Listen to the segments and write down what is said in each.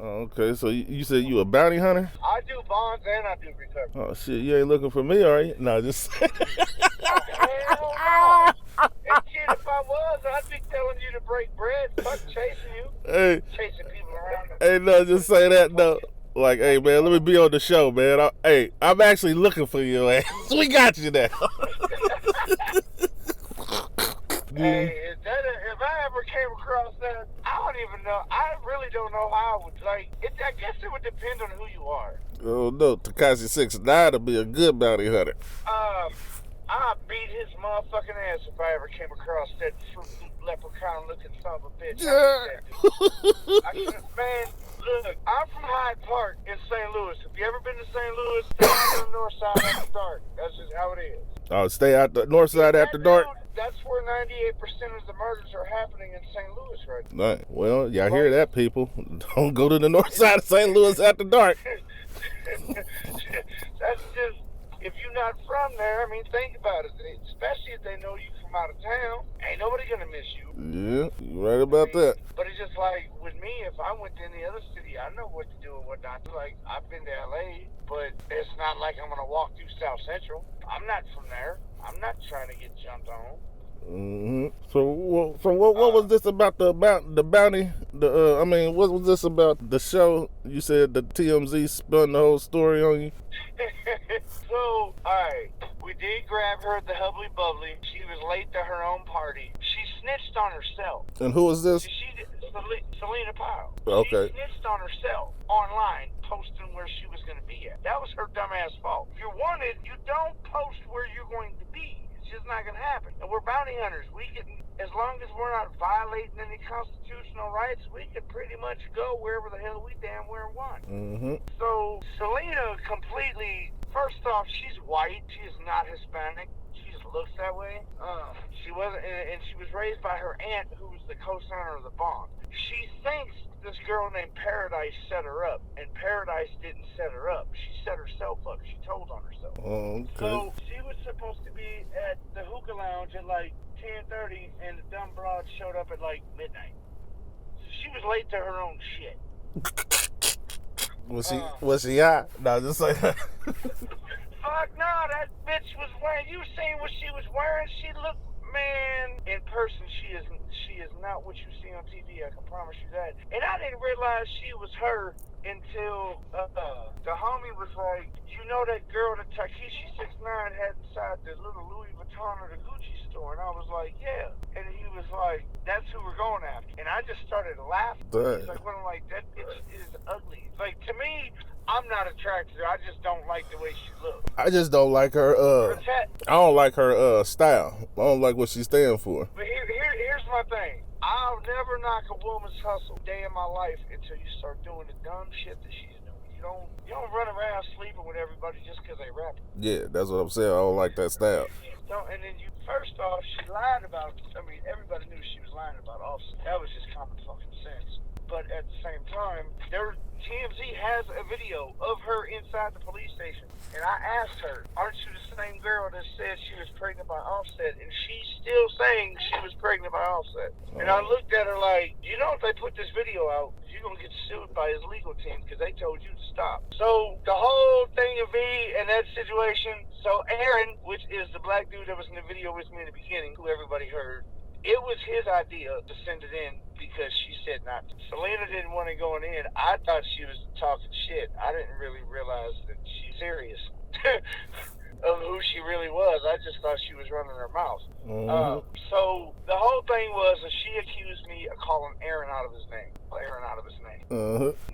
Okay, so you said you a bounty hunter? I do bonds and I do recovery. Oh shit, you ain't looking for me, are you? No, just. Oh, hell no. And shit, if I was, I'd be telling you to break bread. Fuck chasing you. Hey, Chasing people around. hey, no, just say that though. Like, hey man, let me be on the show, man. I'm actually looking for you, man. We got you now. Hey, if I ever came across that, I don't even know. I really don't know how I would, I guess it would depend on who you are. Oh no, Tekashi 6ix9ine to be a good bounty hunter. I'd beat his motherfucking ass if I ever came across that Fruit Loop leprechaun looking son of a bitch. Man, look, I'm from Hyde Park in St. Louis. Have you ever been to St. Louis? Stay out on the north side after dark. That's just how it is. Oh, stay out the north side after dark? That's where 98% of the murders are happening in St. Louis right now. Right. Well, y'all hear that, people. Don't go to the north side of St. Louis after dark. That's just, if you're not from there, I mean, think about it. Especially if they know you from out of town, ain't nobody gonna miss you. Yeah, you're right about that. But it's just like, with me, if I went to any other city, I know what to do and what not to. Like, I've been to LA, but it's not like I'm gonna walk through South Central. I'm not from there. I'm not trying to get jumped on. Mm-hmm. So what was this about the bounty? What was this about the show? You said the TMZ spun the whole story on you. So, alright, we did grab her at the Hubbly Bubbly. She was late to her own party. She snitched on herself. And who is this? Celina Powell. Okay. She snitched on herself online, posting where she was going to be at. That was her dumbass fault. If you're wanted, you don't post where you're going to be. It's just not going to happen. And we're bounty hunters. We can, as long as we're not violating any constitutional rights, we can pretty much go wherever the hell we damn well want. Mm-hmm. So Celina completely, first off, she's white. She is not Hispanic. She just looks that way. She wasn't, and she was raised by her aunt, who was the co-signer of the bond. She thinks this girl named Paradise set her up, and Paradise didn't set her up. She set herself up. She told on herself. Oh, okay. So she was supposed to be at the hookah lounge at like 10:30, and the dumb broad showed up at like midnight. So she was late to her own shit. Was she hot? No, just like that. Fuck no, that bitch was wearing, you seen what she was wearing? She looked, man, in person she is not what you see on TV, I can promise you that. And I didn't realize she was her until the homie was like, you know that girl that Tekashi 6ix9ine had inside the little Louis Vuitton or the Gucci store? And I was like, yeah. And he was like, that's who we're going after. And I just started laughing. He's like, well, I'm like, that bitch is ugly. Like, to me, I'm not attracted to her. I just don't like the way she looks. I just don't like her, I don't like her style. I don't like what she stands for. But here's my thing. I'll never knock a woman's hustle a day in my life until you start doing the dumb shit that she's doing. You don't run around sleeping with everybody just because they rap. Yeah, that's what I'm saying. I don't like that style. And then first off, she lied about, everybody knew she was lying about Offset. That was just common fucking sense. But at the same time, TMZ has a video of her inside the police station. And I asked her, aren't you the same girl that said she was pregnant by Offset? And she's still saying she was pregnant by Offset. And I looked at her like, you know, if they put this video out, you're going to get sued by his legal team because they told you to stop. So the whole thing of me and that situation, so Aaron, which is the black dude that was in the video with me in the beginning, who everybody heard, it was his idea to send it in because she said not to. Celina didn't want it going in. I thought she was talking shit. I didn't really realize that she's serious of who she really was. I just thought she was running her mouth. Mm-hmm. So the whole thing was that she accused me of calling Aaron out of his name.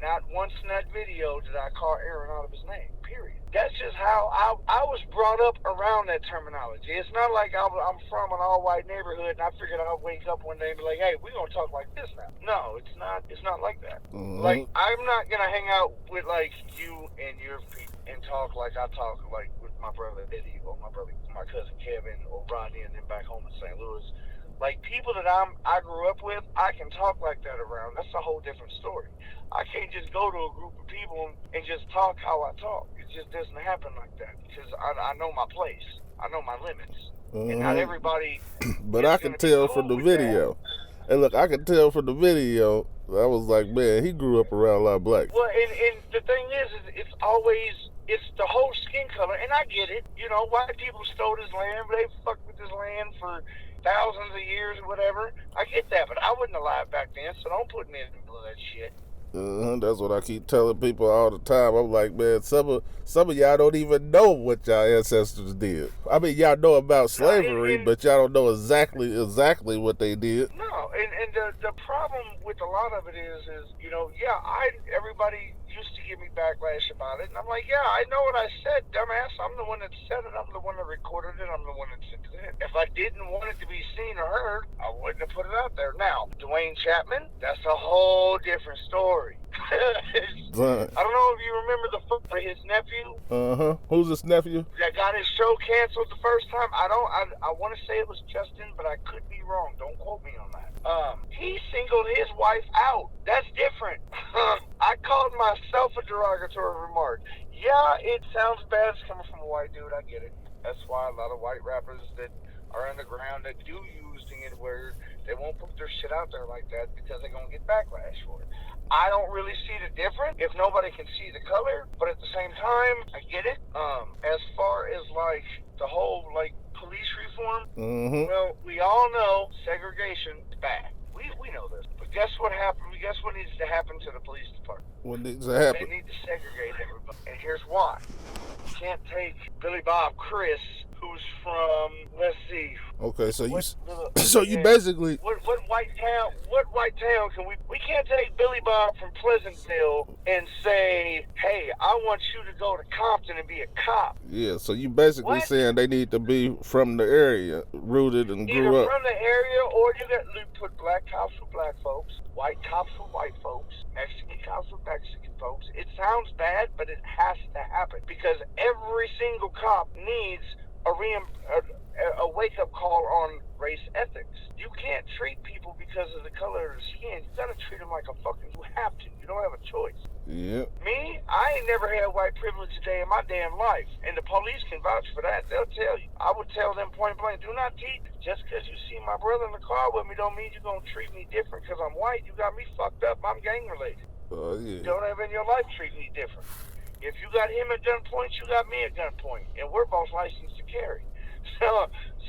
Not once in that video did I call Aaron out of his name, period. That's just how I was brought up around that terminology. It's not like I'm from an all-white neighborhood and I figured I'd wake up one day and be like, hey, we're going to talk like this now. No, it's not like that. Mm-hmm. Like, I'm not going to hang out with, like, you and your people and talk like I talk, like, with my brother Eddie or my cousin Kevin or Rodney and then back home in St. Louis. Like, people that I grew up with, I can talk like that around. That's a whole different story. I can't just go to a group of people and just talk how I talk. It just doesn't happen like that because I know my place. I know my limits. Mm-hmm. And not everybody... But I can tell from the video. And look, I can tell from the video I was like, man, he grew up around a lot of blacks. Well, and the thing is it's always, it's the whole skin color, and I get it. You know, white people stole this land, but they fucked with this land for thousands of years or whatever. I get that, but I wasn't alive back then, so don't put me in the middle of that shit. That's what I keep telling people all the time. I'm like, man, some of y'all don't even know what y'all ancestors did. I mean, y'all know about slavery, but y'all don't know exactly what they did. No, and the problem with a lot of it is you know, yeah, everybody used to give me backlash about it, and I'm like, yeah, I know what I said, dumbass. I'm the one that said it. I'm the one that recorded it. I'm the one that sent it in. If I didn't want it to be seen or heard, I wouldn't have put it out there. Now, Dwayne Chapman, that's a whole different story. I don't know if you remember his nephew. Who's his nephew? That got his show canceled the first time. I want to say it was Justin, but I could be wrong. Don't quote me on that. He singled his wife out. That's different. I called myself a derogatory remark. Yeah, it sounds bad. It's coming from a white dude. I get it. That's why a lot of white rappers that are underground that do use the N-word, they won't put their shit out there like that because they're going to get backlash for it. I don't really see the difference if nobody can see the color, but at the same time, I get it. As far as like the whole like police reform, well, we all know segregation is bad. We know this. But guess what happened? Guess what needs to happen to the police department? What needs to happen? They need to segregate everybody. And here's why. You can't take Billy Bob Chris, who's from, let's see. Okay, so you basically what white town can we can't take Billy Bob from Pleasantville and say, hey, I want you to go to Compton and be a cop. Yeah, so you basically saying they need to be from the area, rooted and grew Either up. from the area, or you put black cops with black folks, white cops with white folks, Mexican cops with Mexican folks. It sounds bad, but it has to happen because every single cop needs a wake-up call on race ethics. You can't treat people because of the color of their skin. You gotta treat them like a fucking, you have to. You don't have a choice. Yeah. Me, I ain't never had white privilege a day in my damn life. And the police can vouch for that. They'll tell you. I would tell them point blank, do not teach. Just because you see my brother in the car with me don't mean you're gonna treat me different because I'm white. You got me fucked up. I'm gang related. Yeah. You don't ever in your life treat me different. If you got him at gunpoint, you got me at gunpoint. And we're both licensed to carry.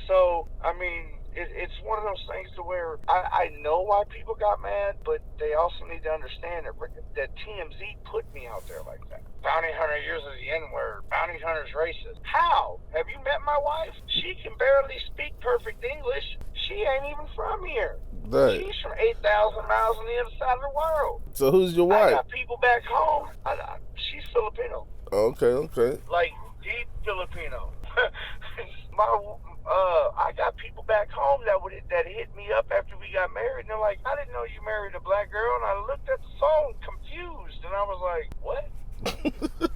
So I mean, it's one of those things to where I know why people got mad, but they also need to understand that TMZ put me out there like that. Bounty hunter uses the N-word. Bounty hunter's racist. How? Have you met my wife? She can barely speak perfect English. She ain't even from here. Right. She's from 8,000 miles on the other side of the world. So who's your wife? I got people back home. She's Filipino. Okay. Like deep Filipino. I got people back home that hit me up after we got married, and they're like, I didn't know you married a black girl, and I looked at the phone confused, and I was like, what?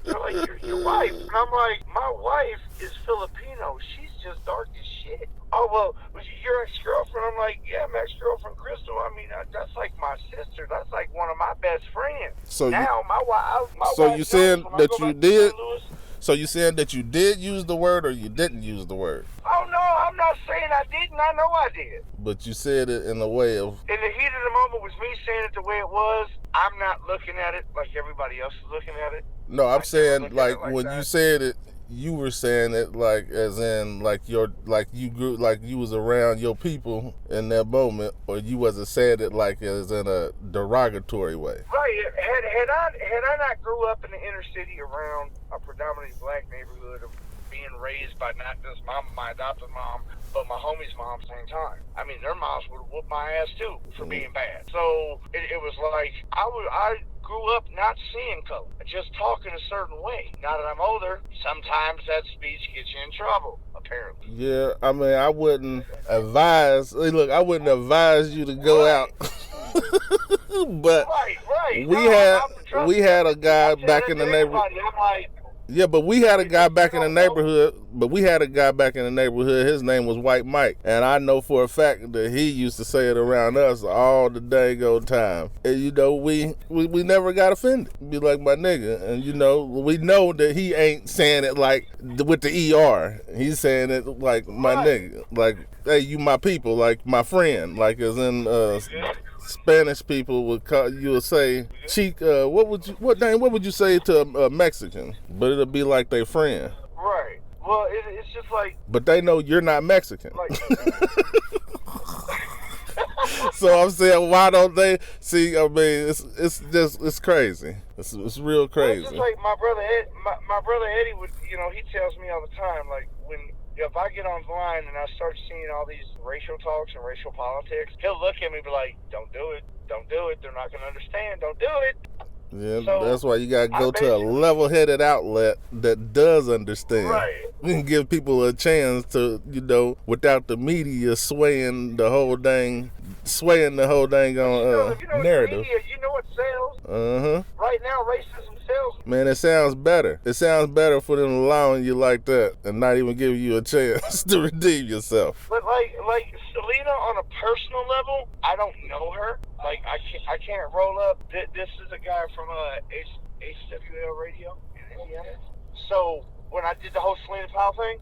They're like, your wife. And I'm like, my wife is Filipino. She's just dark as shit. Oh, well, was your ex-girlfriend? I'm like, yeah, my ex-girlfriend, Crystal. I mean, that's like my sister. That's like one of my best friends. So now, my wife. So you saying that you did? So you saying that you did use the word or you didn't use the word? Oh, no, I'm not saying I didn't. I know I did. But you said it in a way of... In the heat of the moment was me saying it the way it was. I'm not looking at it like everybody else is looking at it. No, I'm saying like when you said it, you were saying it like as in like you grew, like you was around your people in that moment, or you wasn't saying it like as in a derogatory way. Right. Had I not grew up in the inner city around a predominantly black neighborhood of being raised by not just my adopted mom, but my homie's mom at the same time. I mean, their moms would whoop my ass too for being bad. So it was like I grew up not seeing color, just talking a certain way. Now that I'm older, sometimes that speech gets you in trouble, apparently. Yeah, I mean, I wouldn't advise you to go out. But right. we had a guy back in the neighborhood. Yeah, but we had a guy back in the neighborhood. His name was White Mike, and I know for a fact that he used to say it around us all the dang old time. And you know, we never got offended. Be like, my nigga, and you know, we know that he ain't saying it like with the ER. He's saying it like my nigga, like, hey, you my people, like my friend, like as in Spanish people would call you would say chica. What would you say to a Mexican? But it'll be like their friend. Right. Well, it's just like. But they know you're not Mexican. Like. So I'm saying, why don't they see? I mean, it's crazy. It's real crazy. Well, it's just like my brother Eddie would, he tells me all the time, like if I get online and I start seeing all these racial talks and racial politics, he'll look at me and be like, "Don't do it. Don't do it. They're not going to understand. Don't do it." Yeah, so that's why you got to go to a level-headed outlet that does understand. Right. And give people a chance to, without the media swaying the whole dang narrative. Media, you know what sells? Uh-huh. Right now, racism sells. Man, it sounds better. It sounds better for them allowing you like that and not even giving you a chance to redeem yourself. But like Celina, on a personal level, I don't know her. Like I can't roll up. This is a guy from HWL Radio in Indiana. So when I did the whole Celina Powell thing,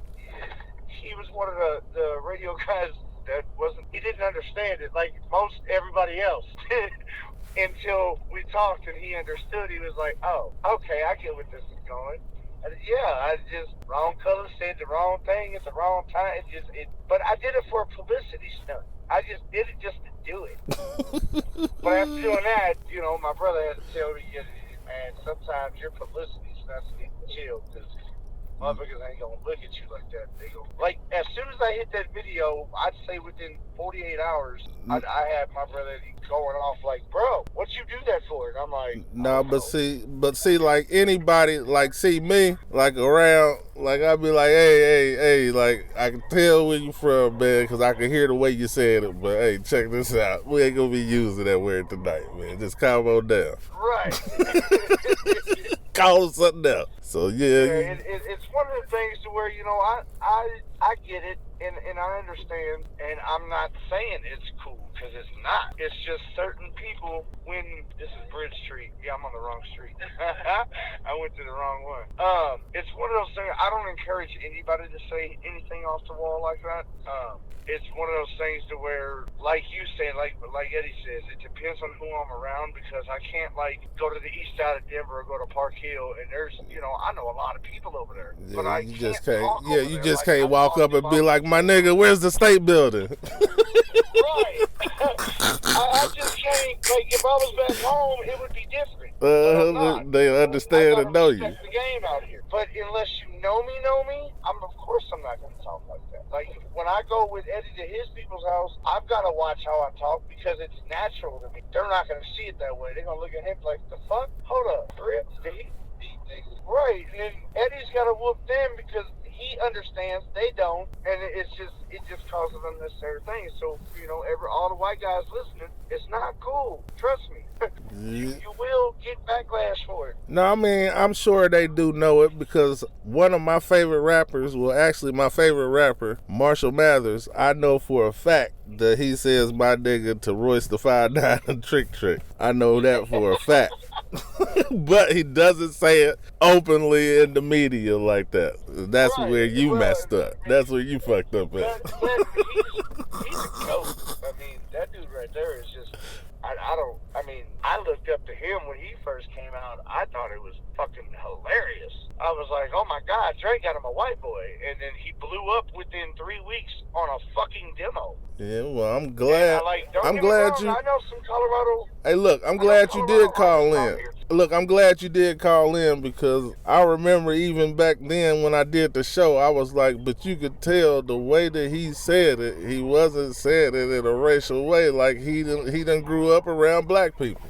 he was one of the radio guys that he didn't understand it like most everybody else. Until we talked and he understood. He was like, "Oh, okay, I get where this is going." And I just wrong color, said the wrong thing at the wrong time. But I did it for a publicity stunt. I just did it just to do it. But after doing that, my brother had to tell me, man, sometimes your publicity stunts need to chill because motherfuckers ain't gonna look at you like that. They go like as soon as I hit that video, I'd say within 48 hours, I had my brother going off like, "Bro, what you do that for?" And I'm like, "No, but see, like anybody, like see me, like around, like I'd be like, hey, like I can tell where you from, man, because I can hear the way you said it. But hey, check this out, we ain't gonna be using that word tonight, man. Just calm on down." Right. Call it something else. So yeah. It's one of the things to where I get it and I understand, and I'm not saying it's cool because it's not. It's just certain people. When this is Bridge Street, yeah, I'm on the wrong street. I went to the wrong one. It's one of those things. I don't encourage anybody to say anything off the wall like that. It's one of those things to where, like you said, like Eddie says, it depends on who I'm around because I can't go to the east side of Denver or go to Park Hill and there's I know a lot of people over there. Yeah, but you just can't. Yeah, you just can't walk up and be like, "My nigga, where's the state building?" Right. I just can't. Like if I was back home, it would be different. They understand and know you. The game out here. But unless you know me, of course I'm not going to talk like that. Like when I go with Eddie to his people's house, I've got to watch how I talk because it's natural to me. They're not going to see it that way. They're going to look at him like, "The fuck? Hold up, for real?" Right, and Eddie's got to whoop them because he understands, they don't, and it just causes unnecessary things. So all the white guys listening, it's not cool. Trust me, you will get backlash for it. No, I mean I'm sure they do know it because one of my favorite rappers, my favorite rapper, Marshall Mathers, I know for a fact that he says my nigga to Royce the 5'9" and Trick. I know that for a fact. But he doesn't say it openly in the media like that. That's right. Where you messed up. That's where you fucked up at. He's a goat. I mean, that dude right there is just, I looked up to him when he first came out. I thought it was fucking hilarious. I was like, "Oh my God, Drake got him a white boy." And then he blew up within 3 weeks on a fucking demo. Yeah, well, I'm glad. I'm glad you. I know some Colorado. Hey, look, I'm glad you did call in. Look, I'm glad you did call in because I remember even back then when I did the show, I was like, but you could tell the way that he said it, he wasn't saying it in a racial way. Like he done grew up around black people.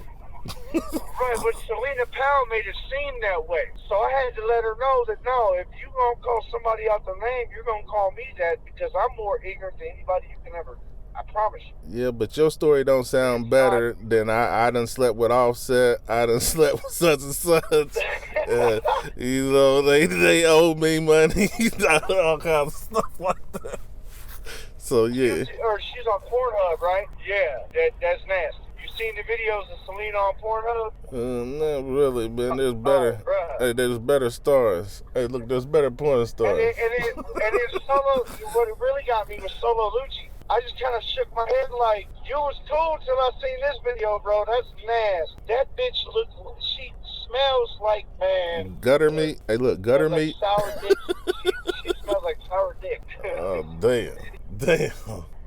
Right, but Celina Powell made it seem that way. So I had to let her know that no, if you gonna call somebody out their name, you're gonna call me that because I'm more ignorant than anybody you can ever. I promise you. Yeah, but your story don't sound better than I done slept with Offset. I done slept with such and such. They owe me money. All kinds of stuff like that. So yeah. Or she's on Pornhub, right? Yeah, that's nasty. You seen the videos of Celina on Pornhub? Not really, man. There's better. Hey, there's better stars. Hey, look, there's better porn stars. And then Solo. What it really got me was Solo Lucci. I just kind of shook my head like, you was cool till I seen this video, bro. That's nasty. That bitch she smells like, man. Gutter meat. Hey, look, gutter like meat. Sour dick. She smells like sour dick. Oh, damn. Damn.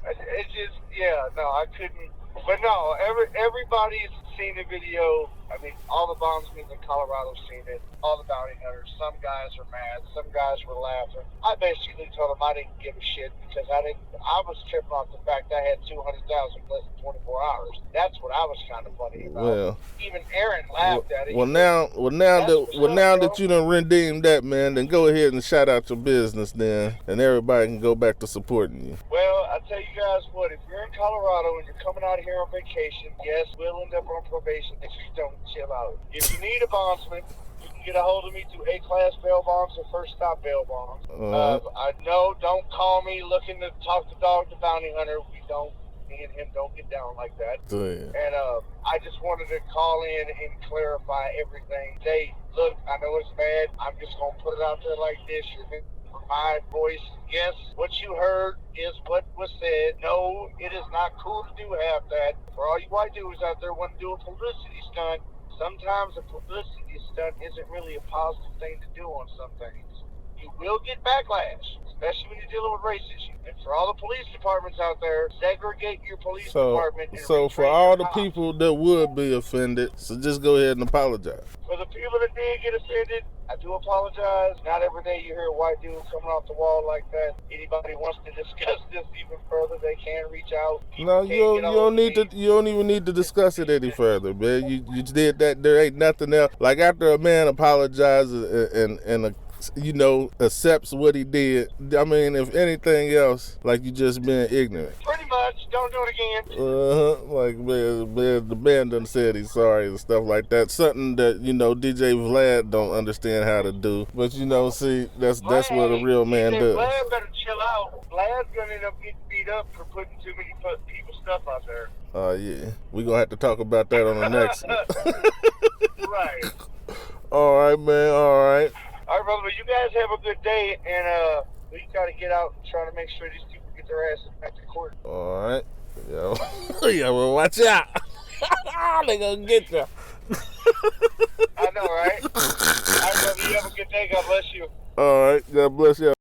It just, yeah, no, I couldn't. But no, everybody's seen the video. I mean, all the bondsmen in Colorado seen it. All the bounty hunters. Some guys are mad. Some guys were laughing. I basically told them I didn't give a shit because I was tripping off the fact I had 200,000 less than 24 hours. That's what I was kind of funny about. Well, even Aaron laughed at it. Well, now that you done redeemed that, man, then go ahead and shout out your business then, and everybody can go back to supporting you. Well, I tell you guys what, if you're in Colorado and you're coming out here on vacation, yes, we'll end up on probation if you don't chill out. If you need a bondsman, you can get a hold of me through A-Class Bail Bonds or First Stop Bail Bonds. I know, don't call me looking to talk to Dog the Bounty Hunter. Me and him don't get down like that. Damn. And I just wanted to call in and clarify everything. Hey, look, I know it's bad. I'm just going to put it out there like this. For my voice, yes, what you heard is what was said. No, it is not cool to do half that. For all you white dudes out there want to do a publicity stunt, sometimes a publicity stunt isn't really a positive thing to do on some things. You will get backlash, especially when you're dealing with race issues. And for all the police departments out there, segregate your police department. So for all the people that would be offended, so just go ahead and apologize. For the people that did get offended, I do apologize. Not every day you hear a white dude coming off the wall like that. Anybody wants to discuss this even further, they can reach out. No, you don't even need to discuss it any further, man. You did that. There ain't nothing else. Like after a man apologizes and accepts what he did. I mean, if anything else, like you just been ignorant. Pretty much. Don't do it again. Like, man, the man done said he's sorry and stuff like that. Something that, DJ Vlad don't understand how to do. But, see, that's what a real man does. Vlad better chill out. Vlad's going to end up getting beat up for putting too many people's stuff out there. Oh, yeah. We're going to have to talk about that on the next one. Right. All right, man. All right. All right, brother, but you guys have a good day, and we got to get out and try to make sure these people get their asses back to court. All right. Yeah, well, watch out. They gonna get you. I know, right? All right, brother, you have a good day. God bless you. All right. God bless you.